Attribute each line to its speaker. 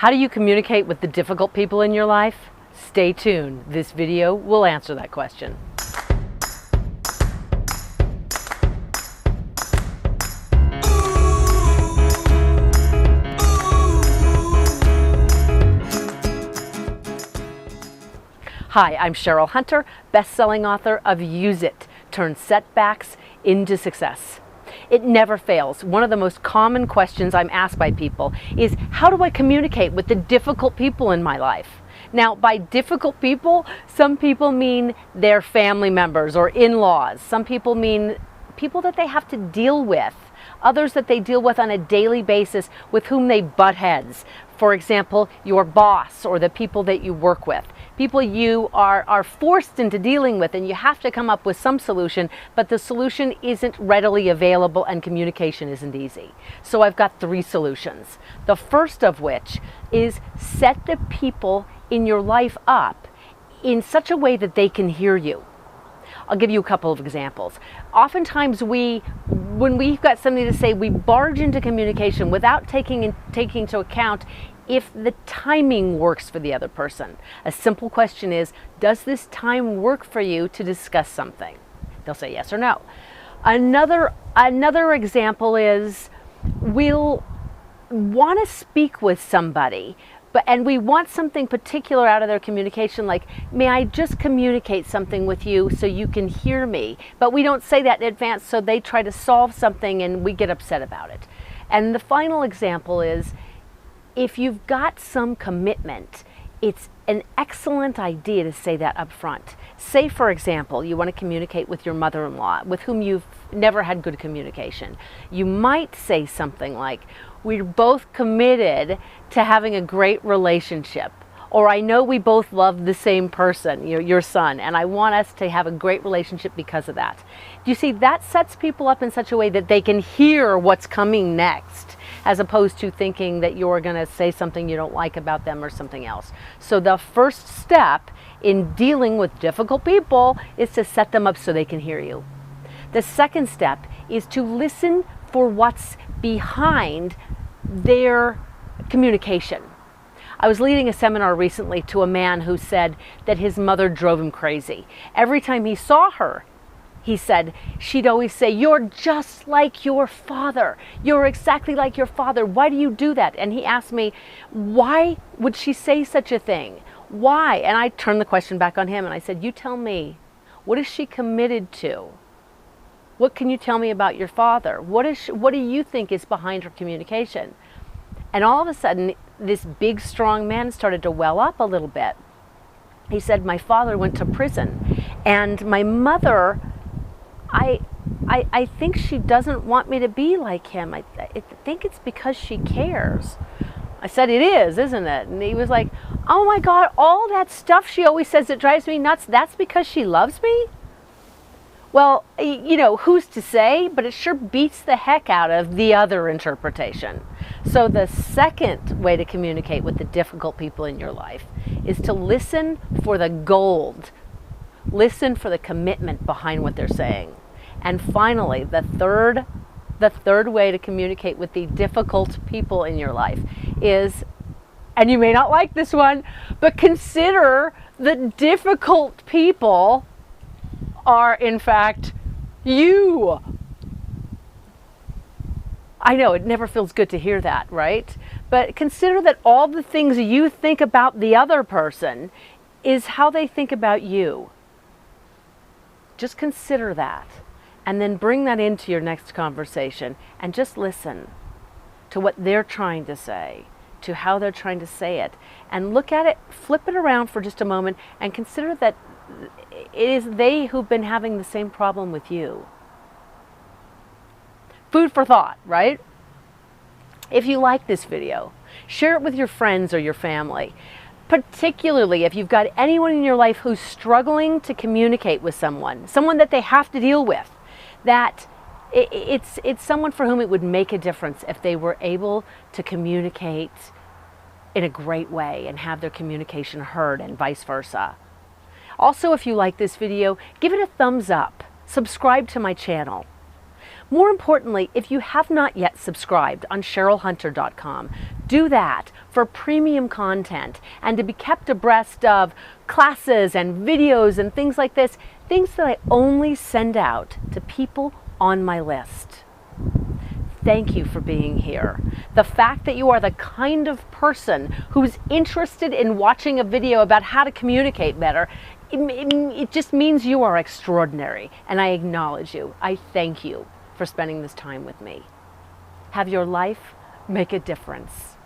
Speaker 1: How do you communicate with the difficult people in your life? Stay tuned. This video will answer that question. Hi, I'm Cheryl Hunter, best-selling author of Use It, Turn Setbacks into Success. It never fails. One of the most common questions I'm asked by people is, how do I communicate with the difficult people in my life? Now, by difficult people, some people mean their family members or in-laws. Some people mean people that they have to deal with. Others that they deal with on a daily basis with whom they butt heads. For example, your boss or the people that you work with. People you are forced into dealing with, and you have to come up with some solution, but the solution isn't readily available and communication isn't easy. So I've got 3 solutions. The first of which is set the people in your life up in such a way that they can hear you. I'll give you a couple of examples. Oftentimes when we've got something to say, we barge into communication without taking into account if the timing works for the other person. A simple question is, does this time work for you to discuss something? They'll say yes or no. Another example is, we'll want to speak with somebody, and we want something particular out of their communication, like, may I just communicate something with you so you can hear me? But we don't say that in advance, so they try to solve something and we get upset about it. And the final example is, if you've got some commitment, it's an excellent idea to say that up front. Say, for example, you want to communicate with your mother-in-law, with whom you've never had good communication. You might say something like, we're both committed to having a great relationship. Or, I know we both love the same person, your son, and I want us to have a great relationship because of that. You see, that sets people up in such a way that they can hear what's coming next, as opposed to thinking that you're going to say something you don't like about them or something else. So the first step in dealing with difficult people is to set them up so they can hear you. The second step is to listen for what's behind their communication. I was leading a seminar recently to a man who said that his mother drove him crazy. Every time he saw her, he said, she'd always say, "You're just like your father. You're exactly like your father. Why do you do that?" And he asked me, why would she say such a thing? Why? And I turned the question back on him and I said, you tell me, what is she committed to? What can you tell me about your father? What do you think is behind her communication? And all of a sudden, this big, strong man started to well up a little bit. He said, my father went to prison, and my mother, I think she doesn't want me to be like him. I think it's because she cares. I said, it is, isn't it? And he was like, oh my God, all that stuff she always says that drives me nuts, that's because she loves me? Well, who's to say, but it sure beats the heck out of the other interpretation. So the second way to communicate with the difficult people in your life is to listen for the gold. Listen for the commitment behind what they're saying. And finally, the third way to communicate with the difficult people in your life is, and you may not like this one, but consider the difficult people are in fact you. I know it never feels good to hear that, right? But consider that all the things you think about the other person is how they think about you. Just consider that, and then bring that into your next conversation and just listen to what they're trying to say, to how they're trying to say it, and look at it, flip it around for just a moment, and consider that it is they who've been having the same problem with you. Food for thought, right? If you like this video, share it with your friends or your family. Particularly if you've got anyone in your life who's struggling to communicate with someone that they have to deal with, that it's someone for whom it would make a difference if they were able to communicate in a great way and have their communication heard, and vice versa. Also, if you like this video, give it a thumbs up. Subscribe to my channel. More importantly, if you have not yet subscribed on CherylHunter.com, do that for premium content and to be kept abreast of classes and videos and things like this, things that I only send out to people on my list. Thank you for being here. The fact that you are the kind of person who's interested in watching a video about how to communicate better, it just means you are extraordinary, and I acknowledge you. I thank you for spending this time with me. Have your life make a difference.